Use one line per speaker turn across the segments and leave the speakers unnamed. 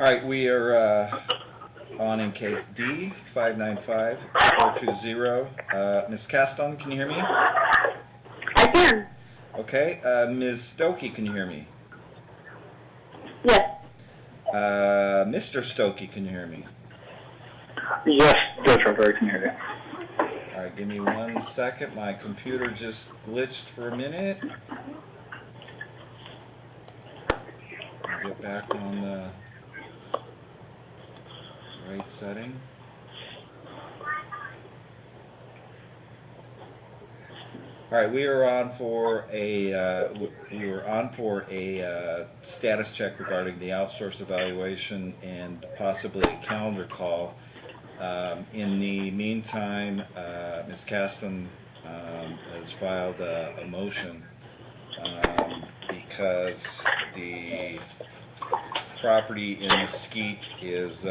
All right, we are on in case D 595-420. Ms. Caston, can you hear me?
I can.
Okay. Ms. Stokey, can you hear me?
Yes.
Mr. Stokey, can you hear me?
Yes, Judge Harter, I can hear you.
All right, give me 1 second. My computer just glitched for a minute. I'll get back on the right setting. All right, we are on for a status check regarding the outsource evaluation and possibly a calendar call. In the meantime, Ms. Caston has filed a motion because the property in Mesquite is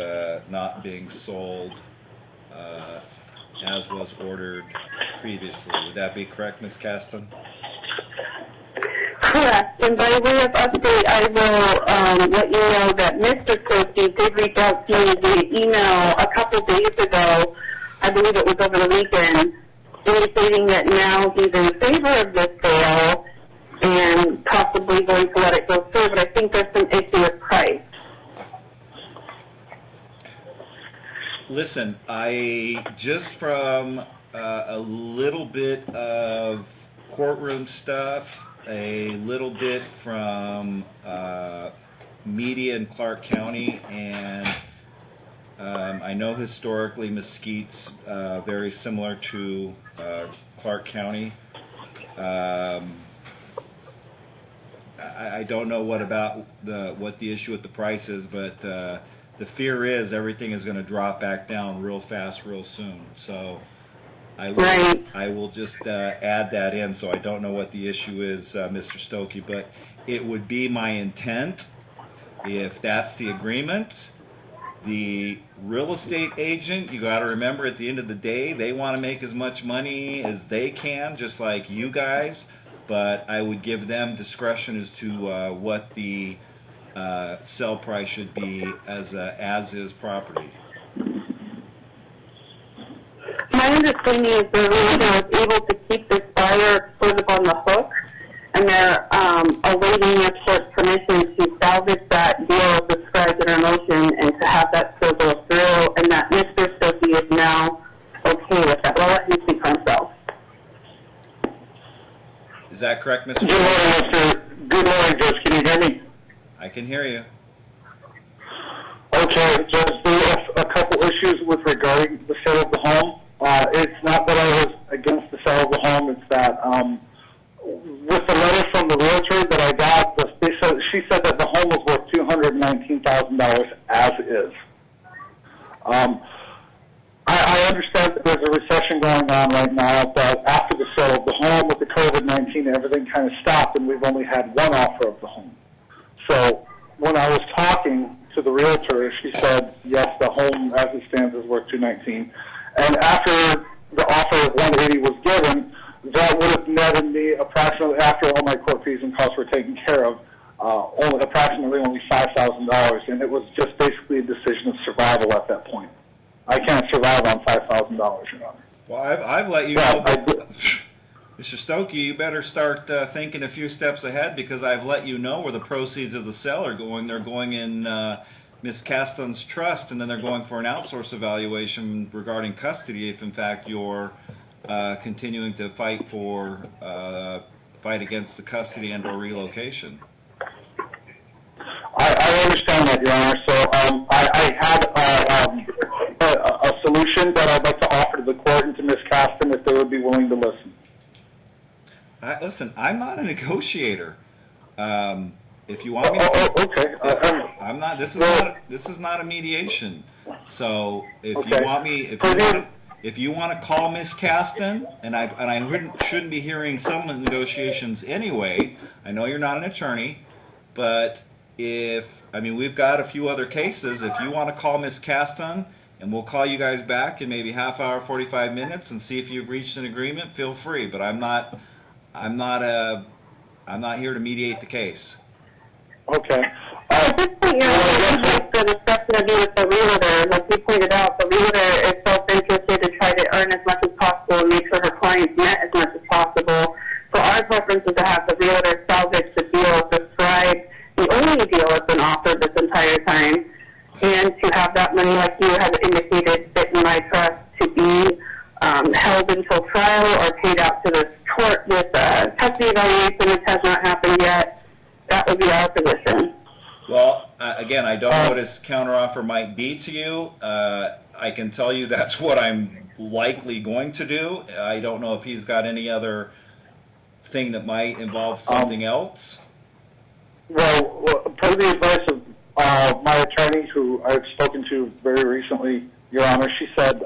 not being sold as was ordered previously. Would that be correct, Ms. Caston?
Correct. And by way of update, I will let you know that Mr. Stokey did reach out to me via email a couple days ago. I believe it was over the weekend, indicating that now he's in favor of this sale and possibly going to let it go through. But I think there's some issue with price.
Listen, I just from a little bit of courtroom stuff, a little bit from media in Clark County, and I know historically Mesquite's very similar to Clark County. I don't know what the issue with the price is, but the fear is everything is going to drop back down real fast, real soon. So I will just add that in. So I don't know what the issue is, Mr. Stokey, but it would be my intent, if that's the agreement, the real estate agent, you got to remember at the end of the day, they want to make as much money as they can, just like you guys. But I would give them discretion as to what the sell price should be as is property.
My understanding is the realtor was able to keep this buyer sort of on the hook, and they're awaiting your court's permission to salvage that deal described in our motion and to have that still go through, and that Mr. Stokey is now okay with that. Well, let him speak for himself.
Is that correct, Mr.
Good morning, Mr. Good morning, Judge. Can you hear me?
I can hear you.
Okay, Judge, there are a couple issues with regarding the sale of the home. It's not that I was against the sale of the home, it's that with the letter from the realtor that I got, she said that the home was worth $219,000 as is. I understand that there's a recession going on right now, but after the sale of the home with the COVID-19, everything kind of stopped, and we've only had one offer of the home. So when I was talking to the realtor, she said, yes, the home as it stands is worth $219,000. And after the offer of $180,000 was given, that would have netted me approximately, after all my court fees and costs were taken care of, only $5,000, and it was just basically a decision of survival at that point. I can't survive on $5,000, Your Honor.
Well, I've let you know. Mr. Stokey, you better start thinking a few steps ahead, because I've let you know where the proceeds of the sale are going. They're going in Ms. Caston's trust, and then they're going for an outsource evaluation regarding custody if, in fact, you're continuing to fight against the custody and/or relocation.
I understand that, Your Honor. So I had a solution that I'd like to offer to the court and to Ms. Caston if they would be willing to listen.
Listen, I'm not a negotiator. If you want me,
okay.
I'm not. This is not a mediation. So if
Okay.
you want me, if you want to call Miss Caston, and I shouldn't be hearing settlement negotiations anyway. I know you're not an attorney, but we've got a few other cases. If you want to call Miss Caston, and we'll call you guys back in maybe half hour, 45 minutes, and see if you've reached an agreement, feel free. But I'm not here to mediate the case.
Okay.
At this point, Your Honor, I think that the going to be with the realtor. Like you pointed out, the realtor is self-interested to try to earn as much as possible and make sure her clients met as much as possible. So our preference is to have the realtor salvage the deal, describe the only deal that's been offered this entire time, and to have that money, like you have indicated, fit in my trust to be held until trial or paid out to the court with custody evaluation, which has not happened yet. That would be our position.
Well, again, I don't know what his counteroffer might be to you. I can tell you that's what I'm likely going to do. I don't know if he's got any other thing that might involve something else.
Well, per the advice of my attorney, who I've spoken to very recently, Your Honor, she said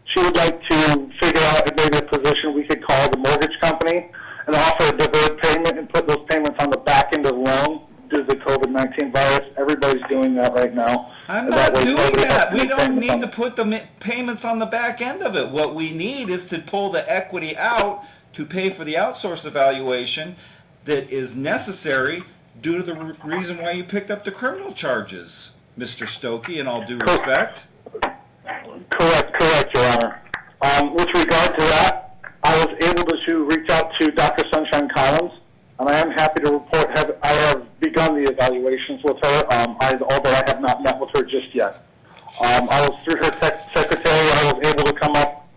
she would like to figure out if maybe a position we could call the mortgage company and offer a deferred payment and put those payments on the back end of the loan due to the COVID-19 virus. Everybody's doing that right now.
I'm not doing that. We don't need to put the payments on the back end of it. What we need is to pull the equity out to pay for the outsource evaluation that is necessary due to the reason why you picked up the criminal charges, Mr. Stokey, in all due respect.
Correct, Your Honor. With regard to that, I was able to reach out to Dr. Sunshine Collins, and I am happy to report I have begun the evaluations with her, although I have not met with her just yet. I was through her secretary. I was able to come up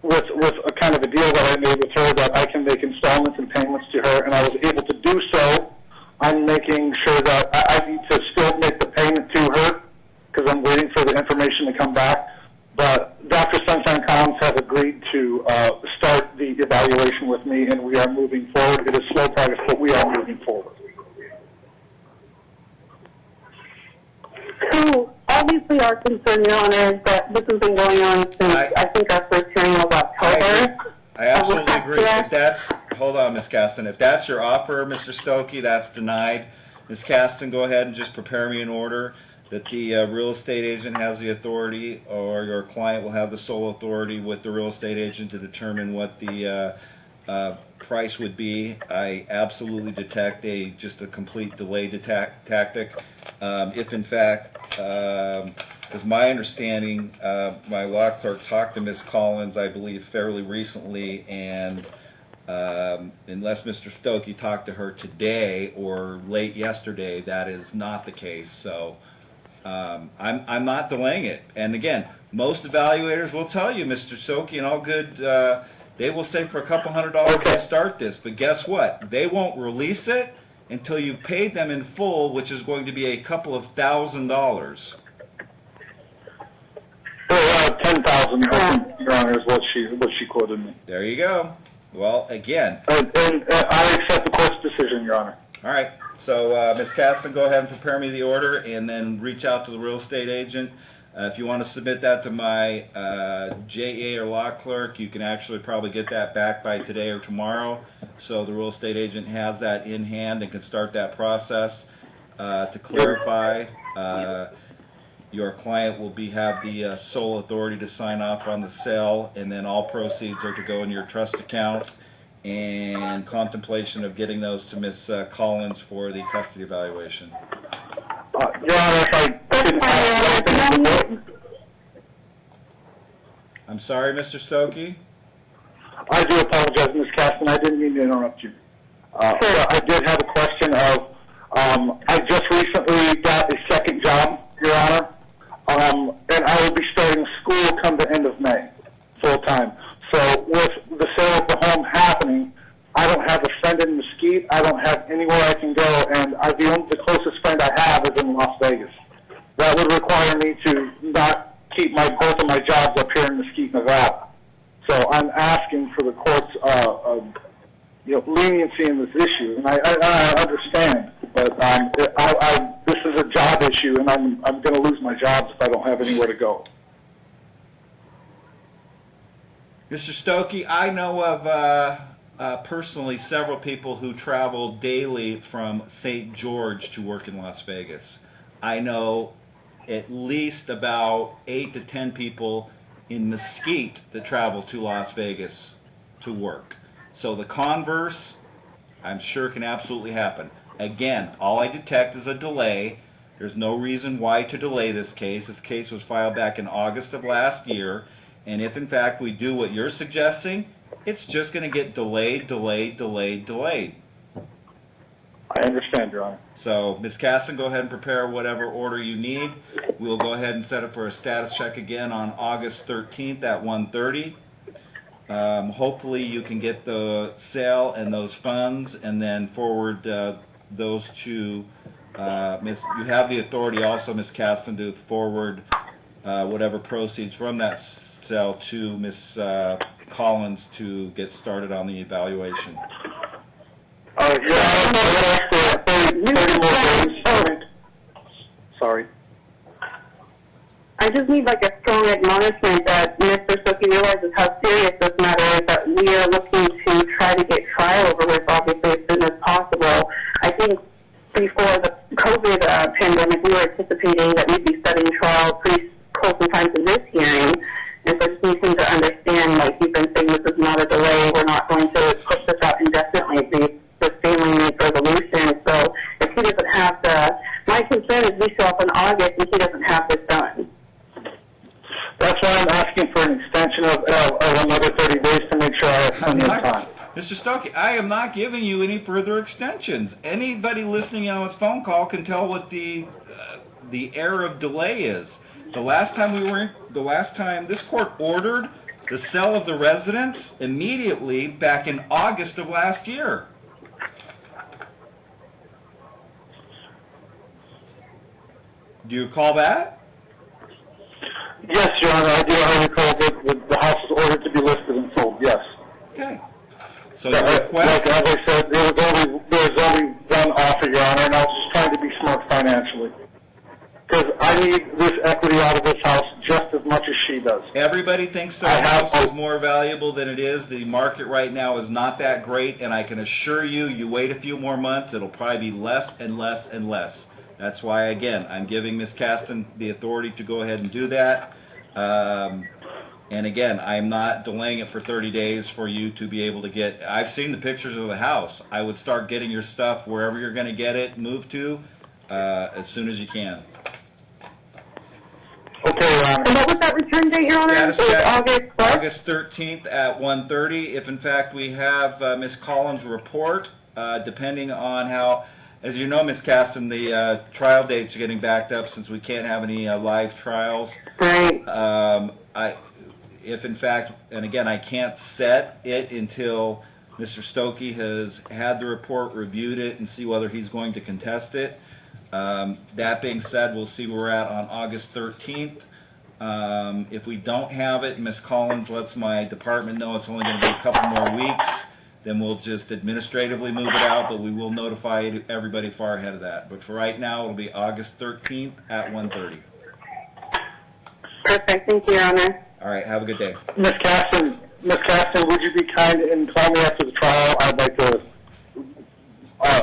with a kind of a deal that I made with her that I can make installments and payments to her, and I was able to do so. I'm making sure that I need to still make the payment to her because I'm waiting for the information to come back. But Dr. Sunshine Collins has agreed to start the evaluation with me, and we are moving forward. It is slow progress, but we are moving forward.
So obviously our concern, Your Honor, is that this has been going on since I think our first hearing was October.
I absolutely agree. If that's, hold on, Ms. Caston. If that's your offer, Mr. Stokey, that's denied. Ms. Caston, go ahead and just prepare me an order that the real estate agent has the authority, or your client will have the sole authority with the real estate agent to determine what the price would be. I absolutely detect just a complete delay tactic. If in fact, because my understanding, my law clerk talked to Ms. Collins, I believe, fairly recently, and unless Mr. Stokey talked to her today or late yesterday, that is not the case. So I'm not delaying it. And again, most evaluators will tell you, Mr. Stokey, and all good, they will say for a couple $100 to start this. But guess what? They won't release it until you've paid them in full, which is going to be a couple of $1,000s.
10,000, Your Honor, is what she quoted me.
There you go. Well, again.
And I accept the court's decision, Your Honor.
All right. So, Ms. Caston, go ahead and prepare me the order, and then reach out to the real estate agent. If you want to submit that to my JA or law clerk, you can actually probably get that back by today or tomorrow. So the real estate agent has that in hand and can start that process. To clarify, your client will have the sole authority to sign off on the sale, and then all proceeds are to go in your trust account, and contemplation of getting those to Ms. Collins for the custody evaluation.
Your Honor, if I didn't have
I'm sorry, Mr. Stokey?
I do apologize, Ms. Caston. I didn't mean to interrupt you. I did have a question of, I just recently got a second job, Your Honor, and I will be starting school come the end of May, full time. So with the sale of the home happening, I don't have a friend in Mesquite. I don't have anywhere I can go, and the closest friend I have is in Las Vegas. That would require me to not keep both of my jobs up here in Mesquite, Nevada. So I'm asking for the court's leniency in this issue, and I understand, but this is a job issue, and I'm going to lose my jobs if I don't have anywhere to go.
Mr. Stokey, I know of personally several people who travel daily from St. George to work in Las Vegas. I know at least about 8 to 10 people in Mesquite that travel to Las Vegas to work. So the converse, I'm sure, can absolutely happen. Again, all I detect is a delay. There's no reason why to delay this case. This case was filed back in August of last year, and if in fact we do what you're suggesting, it's just going to get delayed.
I understand, Your Honor.
So, Ms. Caston, go ahead and prepare whatever order you need. We'll go ahead and set it for a status check again on August 13th at 1:30. Hopefully you can get the sale and those funds and then forward those to you have the authority also, Ms. Caston, to forward whatever proceeds from that sale to Ms. Collins to get started on the evaluation.
Your Honor, I would ask for 30 more days. Sorry.
I just need like a strong acknowledgement that Mr. Stokey realizes how serious this matter is, that we are looking to try to get trial over with, obviously, as soon as possible. I think before the COVID pandemic, we were anticipating that we'd be studying trial pretty close in time to this hearing. And so just need him to understand, like you've been saying, this is not a delay. We're not going to push this out indefinitely. The family needs resolution. So if he doesn't have my concern is we show up in August and he doesn't have this done.
That's why I'm asking for an extension of another 30 days to make sure I have plenty of time.
Mr. Stokey, I am not giving you any further extensions. Anybody listening on this phone call can tell what the error of delay is. The last time this court ordered the sale of the residence immediately back in August of last year. Do you recall that?
Yes, Your Honor, I do. I recall that the house was ordered to be listed and sold, yes.
Okay. So the request...
Like as I said, there was only one offer, Your Honor, and I was just trying to be smart financially. Because I need this equity out of this house just as much as she does.
Everybody thinks their house is more valuable than it is. The market right now is not that great, and I can assure you, you wait a few more months, it'll probably be less and less and less. That's why, again, I'm giving Ms. Caston the authority to go ahead and do that. And again, I'm not delaying it for 30 days for you to be able to get... I've seen the pictures of the house. I would start getting your stuff wherever you're going to get it moved to as soon as you can.
Okay, Your Honor.
And what was that return date, Your Honor?
Status check,
August what?
August 13th at 1:30. If in fact we have Ms. Collins' report, depending on how... As you know, Ms. Caston, the trial dates are getting backed up since we can't have any live trials.
Right.
If in fact, and again, I can't set it until Mr. Stokey has had the report, reviewed it, and see whether he's going to contest it. That being said, we'll see where we're at on August 13th. If we don't have it, Ms. Collins lets my department know it's only going to be a couple more weeks, then we'll just administratively move it out, but we will notify everybody far ahead of that. But for right now, it'll be August 13th at 1:30.
Perfect. Thank you, Your Honor.
All right, have a good day.
Ms. Caston, would you be kind and call me after the trial? I'd like to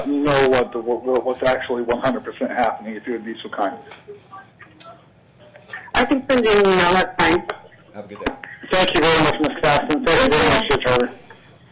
know what's actually 100% happening, if you would be so kind.
I can send you an email. That's fine.
Have a good day.
Thank you very much, Ms. Caston. Thank you very much, Judge Harter.